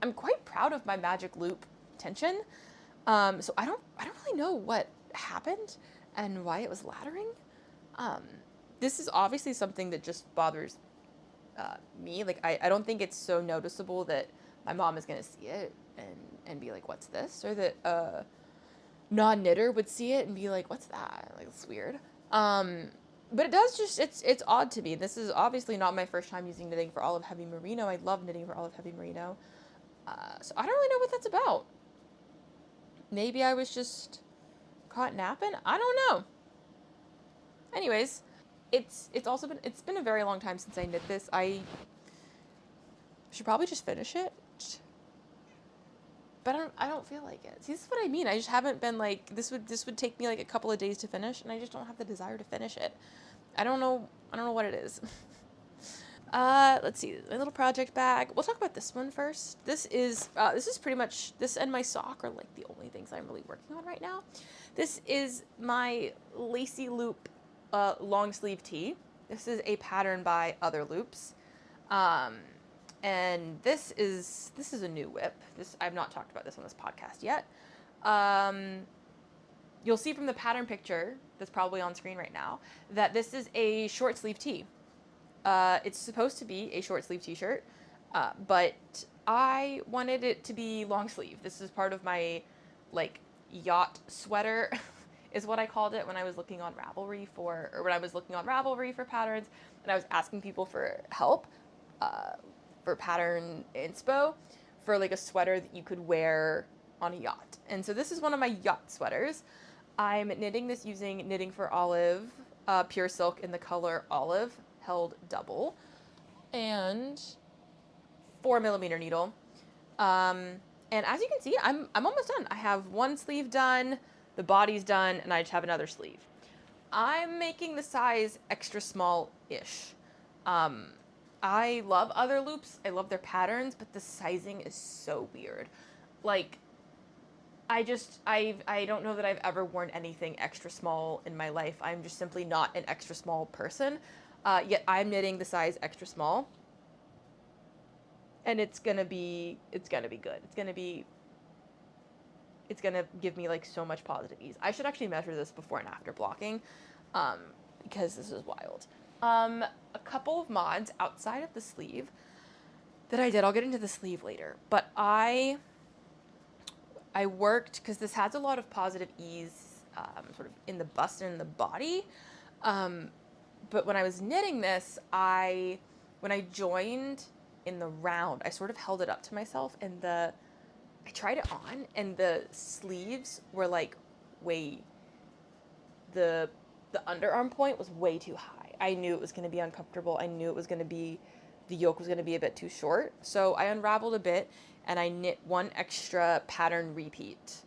I'm quite proud of my magic loop tension. So I don't really know what happened and why it was laddering. This is obviously something that just bothers me. Like I don't think it's so noticeable that my mom is gonna see it and be like, "What's this?" Or that a non-knitter would see it and be like, "What's that?" Like, it's weird. But it does just, it's odd to me. This is obviously not my first time using knitting for Olive Heavy Merino. I love knitting for Olive Heavy Merino. So I don't really know what that's about. Maybe I was just caught napping? I don't know. Anyways, it's been a very long time since I knit this. I should probably just finish it. But I don't feel like it. See, this is what I mean. I just haven't been like, this would take me like a couple of days to finish, and I just don't have the desire to finish it. I don't know what it is. Let's see, my little project bag. We'll talk about this one first. This is pretty much, this and my sock are like the only things I'm really working on right now. This is my Lacey Loop long sleeve tee. This is a pattern by Other Loops. And this is a new whip. I've not talked about this on this podcast yet. You'll see from the pattern picture that's probably on screen right now that this is a short sleeve tee. It's supposed to be a short sleeve t-shirt, but I wanted it to be long sleeve. This is part of my like yacht sweater. is what I called it when I was looking on Ravelry for patterns, and I was asking people for help for pattern inspo for like a sweater that you could wear on a yacht. And so this is one of my yacht sweaters. I'm knitting this using Knitting for Olive pure silk in the color olive, held double, and 4mm needle. And as you can see, I'm almost done. I have one sleeve done, the body's done, and I just have another sleeve. I'm making the size extra small-ish. I love other loops. I love their patterns, but the sizing is so weird. Like, I don't know that I've ever worn anything extra small in my life. I'm just simply not an extra small person. Yet I'm knitting the size extra small. And it's gonna be good. It's gonna give me like so much positive ease. I should actually measure this before and after blocking, because this is wild. A couple of mods outside of the sleeve that I did. I'll get into the sleeve later, but I worked, because this has a lot of positive ease, sort of in the bust and in the body. But when I was knitting this, when I joined in the round, I sort of held it up to myself, and I tried it on, and the sleeves were like the underarm point was way too high. I knew it was going to be uncomfortable. I knew the yoke was going to be a bit too short. So I unraveled a bit, and I knit one extra pattern repeat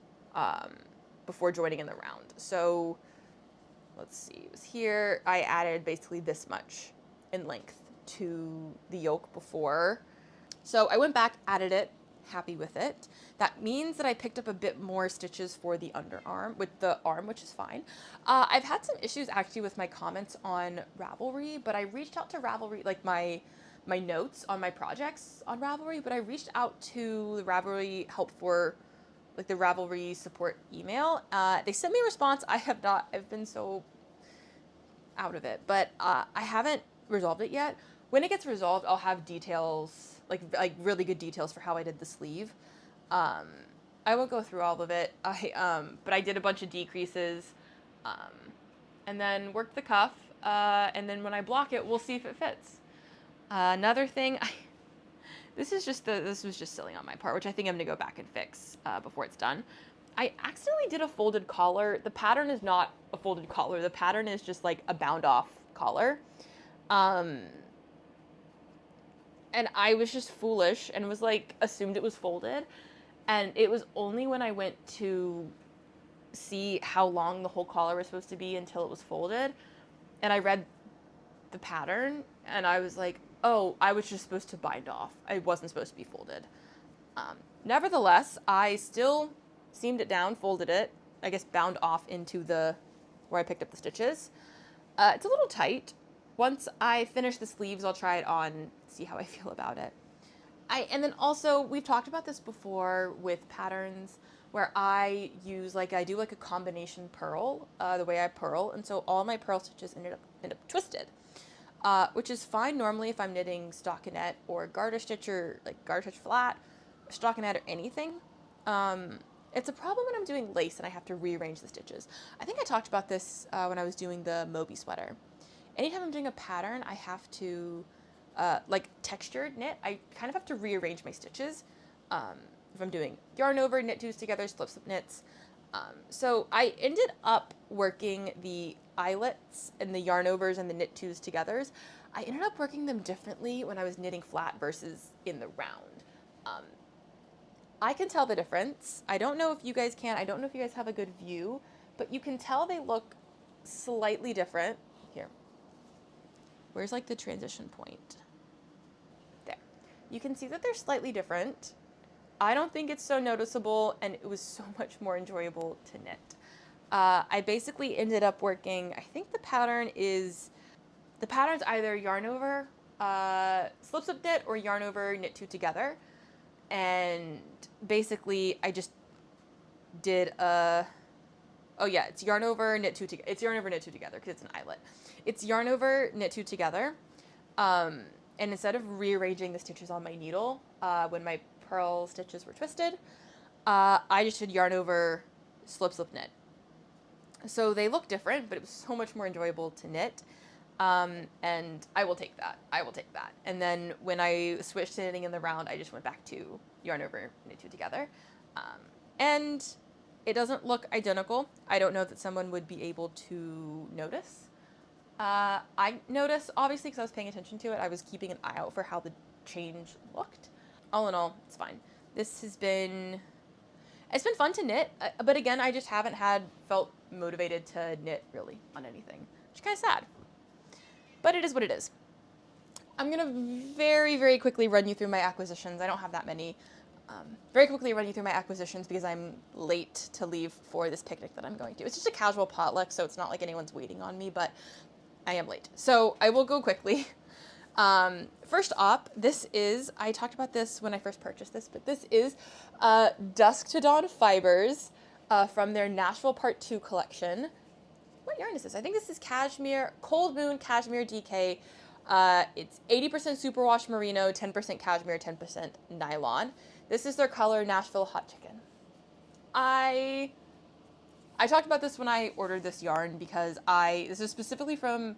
before joining in the round. So let's see, it was here. I added basically this much in length to the yoke before. So I went back, added it, happy with it. That means that I picked up a bit more stitches for the underarm, with the arm, which is fine. I've had some issues actually with my comments on Ravelry, but I reached out to Ravelry, like my notes on my projects on Ravelry, but I reached out to the Ravelry help for like the Ravelry support email. They sent me a response. I've been so out of it, but I haven't resolved it yet. When it gets resolved, I'll have details, like really good details for how I did the sleeve. I won't go through all of it. But I did a bunch of decreases, and then worked the cuff, and then when I block it, we'll see if it fits. Another thing, this was just silly on my part, which I think I'm gonna go back and fix before it's done. I accidentally did a folded collar. The pattern is not a folded collar. The pattern is just like a bound off collar. And I was just foolish and was like, assumed it was folded. And it was only when I went to see how long the whole collar was supposed to be until it was folded, and I read the pattern, and I was like, oh, I was just supposed to bind off. I wasn't supposed to be folded. Nevertheless, I still seamed it down, folded it, I guess bound off into where I picked up the stitches. It's a little tight. Once I finish the sleeves, I'll try it on, see how I feel about it. And then also, we've talked about this before with patterns where I do a combination purl, the way I purl, and so all my purl stitches end up twisted, which is fine normally if I'm knitting stockinette or garter stitch, or like garter stitch flat, stockinette, or anything. It's a problem when I'm doing lace and I have to rearrange the stitches. I think I talked about this when I was doing the Moby Sweater. Anytime I'm doing a pattern, I have to, like textured knit, I kind of have to rearrange my stitches. If I'm doing yarn over, knit twos together, slip knits. So I ended up working the eyelets and the yarn overs and the knit twos togethers. I ended up working them differently when I was knitting flat versus in the round. I can tell the difference. I don't know if you guys can. I don't know if you guys have a good view, but you can tell they look slightly different. Here. Where's like the transition point? There. You can see that they're slightly different. I don't think it's so noticeable, and it was so much more enjoyable to knit. I basically ended up working, I think the pattern's either yarn over, slip knit, or yarn over, knit two together. And basically I just did it's yarn over, knit two together. It's yarn over, knit two together because it's an eyelet. It's yarn over, knit two together. And instead of rearranging the stitches on my needle, when my purl stitches were twisted, I just did yarn over, slip knit. So they look different, but it was so much more enjoyable to knit. And I will take that. I will take that. And then when I switched to knitting in the round, I just went back to yarn over, knit two together. And it doesn't look identical. I don't know that someone would be able to notice. I noticed, obviously, because I was paying attention to it. I was keeping an eye out for how the change looked. All in all, it's fine. It's been fun to knit, but again, I just haven't felt motivated to knit really on anything, which is kind of sad. But it is what it is. I'm going to very, very quickly run you through my acquisitions. I don't have that many. Very quickly run you through my acquisitions because I'm late to leave for this picnic that I'm going to. It's just a casual potluck, so it's not like anyone's waiting on me, but I am late. So I will go quickly. First up, I talked about this when I first purchased this, but this is Dusk to Dawn fibers from their Nashville Part 2 collection. What yarn is this? I think this is Cashmere, Cold Moon Cashmere DK. It's 80% superwash merino, 10% cashmere, 10% nylon. This is their color Nashville Hot Chicken. I talked about this when I ordered this yarn because this is specifically from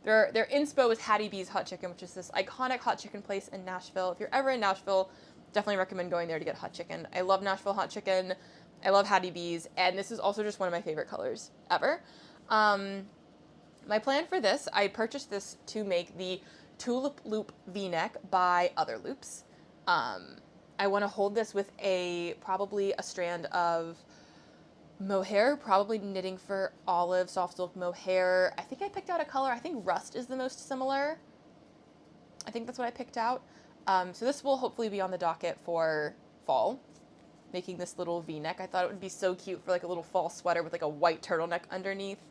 their inspo is Hattie B's Hot Chicken, which is this iconic hot chicken place in Nashville. If you're ever in Nashville, definitely recommend going there to get hot chicken. I love Nashville hot chicken. I love Hattie B's, and this is also just one of my favorite colors ever. My plan for this, I purchased this to make the Tulip Loop V-neck by Other Loops. I want to hold this with probably a strand of mohair, probably knitting for olive, soft silk mohair. I think I picked out a color. I think rust is the most similar. I think that's what I picked out. So this will hopefully be on the docket for fall, making this little V-neck. I thought it would be so cute for like a little fall sweater with like a white turtleneck underneath.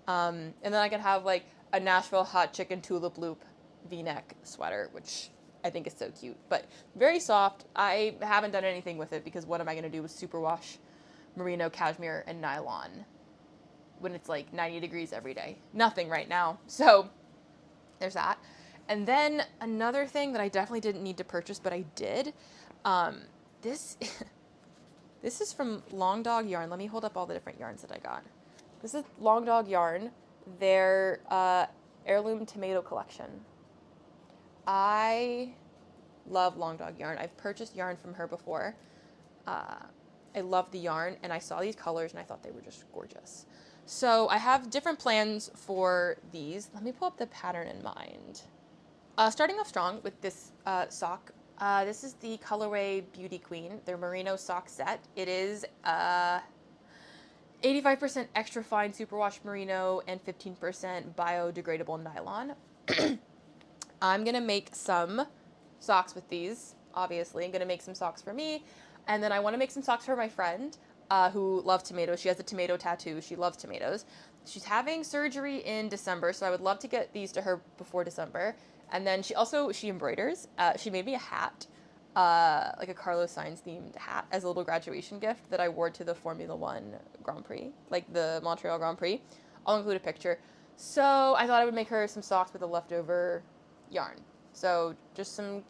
And then I could have like a Nashville Hot Chicken Tulip Loop V-neck sweater, which I think is so cute, but very soft. I haven't done anything with it because what am I going to do with superwash merino, cashmere, and nylon when it's like 90 degrees every day? Nothing right now. So there's that. And then another thing that I definitely didn't need to purchase, but I did. This is from Long Dog Yarn. Let me hold up all the different yarns that I got. This is Long Dog Yarn, their heirloom tomato collection. I love Long Dog Yarn. I've purchased yarn from her before. I love the yarn, and I saw these colors, and I thought they were just gorgeous. So I have different plans for these. Let me pull up the pattern in mind. Starting off strong with this sock. This is the colorway Beauty Queen, their merino sock set. It is 85% extra fine superwash merino and 15% biodegradable nylon. I'm going to make some socks with these, obviously. I'm going to make some socks for me, and then I want to make some socks for my friend who loves tomatoes. She has a tomato tattoo. She loves tomatoes. She's having surgery in December, so I would love to get these to her before December. And then she embroiders. She made me a hat, like a Carlos Sainz themed hat as a little graduation gift that I wore to the Formula One Grand Prix, like the Montreal Grand Prix. I'll include a picture. So I thought I would make her some socks with a leftover yarn. So just some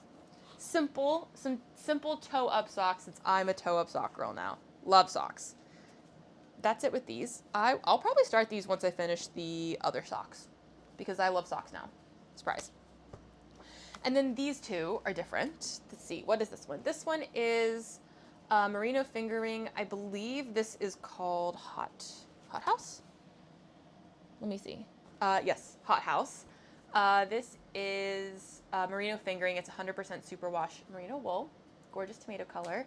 simple toe-up socks, since I'm a toe-up sock girl now. Love socks. That's it with these. I'll probably start these once I finish the other socks, because I love socks now. Surprise. And then these two are different. Let's see, what is this one? This one is merino fingering. I believe this is called Hot House? Let me see. Yes, Hot House. This is merino fingering. It's 100% superwash merino wool. Gorgeous tomato color.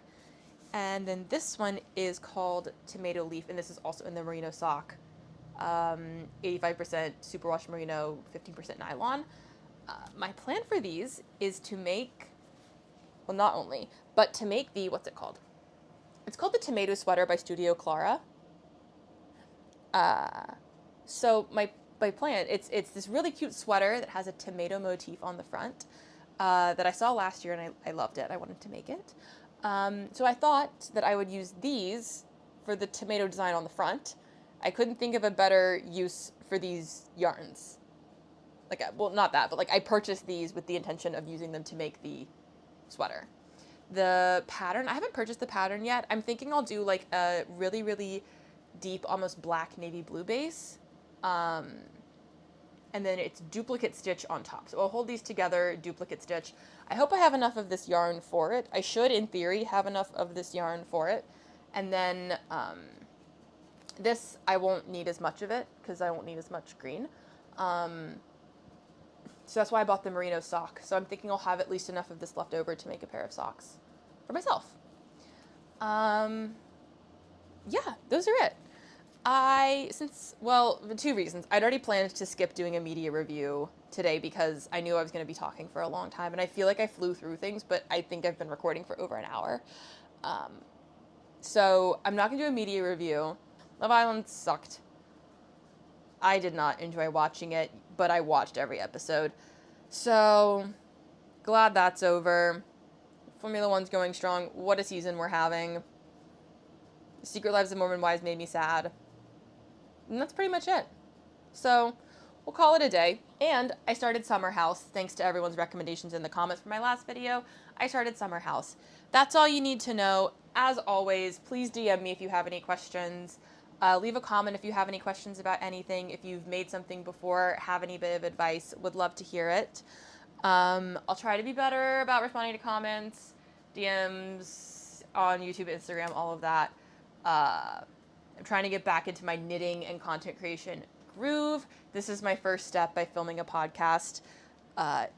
And then this one is called Tomato Leaf, and this is also in the merino sock. 85% superwash merino, 15% nylon. My plan for these is to make, well, not only, but to make the, what's it called? It's called the Tomato Sweater by Studio Clara. So my plan, it's this really cute sweater that has a tomato motif on the front that I saw last year, and I loved it. I wanted to make it. So I thought that I would use these for the tomato design on the front. I couldn't think of a better use for these yarns. Like, well, not that, but like I purchased these with the intention of using them to make the sweater. The pattern, I haven't purchased the pattern yet. I'm thinking I'll do like a really, really deep, almost black navy blue base. And then it's duplicate stitch on top. So I'll hold these together, duplicate stitch. I hope I have enough of this yarn for it. I should, in theory, have enough of this yarn for it. And then this, I won't need as much of it because I won't need as much green. So that's why I bought the merino sock. So I'm thinking I'll have at least enough of this left over to make a pair of socks for myself. Yeah, those are it. Two reasons. I'd already planned to skip doing a media review today because I knew I was going to be talking for a long time, and I feel like I flew through things, but I think I've been recording for over an hour. So I'm not going to do a media review. Love Island sucked. I did not enjoy watching it, but I watched every episode. So glad that's over. Formula One's going strong. What a season we're having. Secret Lives of Mormon Wives made me sad. And that's pretty much it. So we'll call it a day. And I started Summer House. Thanks to everyone's recommendations in the comments for my last video. I started Summer House. That's all you need to know. As always, please DM me if you have any questions. Leave a comment if you have any questions about anything. If you've made something before, have any bit of advice, would love to hear it. I'll try to be better about responding to comments, DMs on YouTube, Instagram, all of that. I'm trying to get back into my knitting and content creation groove. This is my first step by filming a podcast.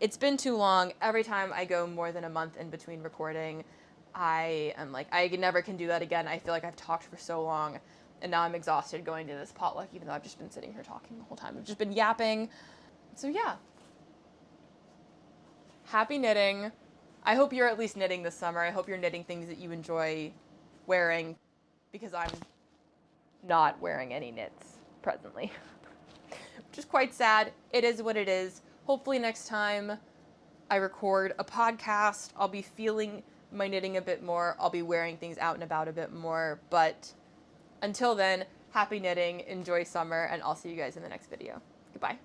It's been too long. Every time I go more than a month in between recording, I am like, I never can do that again. I feel like I've talked for so long, and now I'm exhausted going to this potluck, even though I've just been sitting here talking the whole time. I've just been yapping. So yeah. Happy knitting. I hope you're at least knitting this summer. I hope you're knitting things that you enjoy wearing, because I'm not wearing any knits presently, which is quite sad. It is what it is. Hopefully next time I record a podcast, I'll be feeling my knitting a bit more. I'll be wearing things out and about a bit more. But until then, happy knitting, enjoy summer, and I'll see you guys in the next video. Goodbye.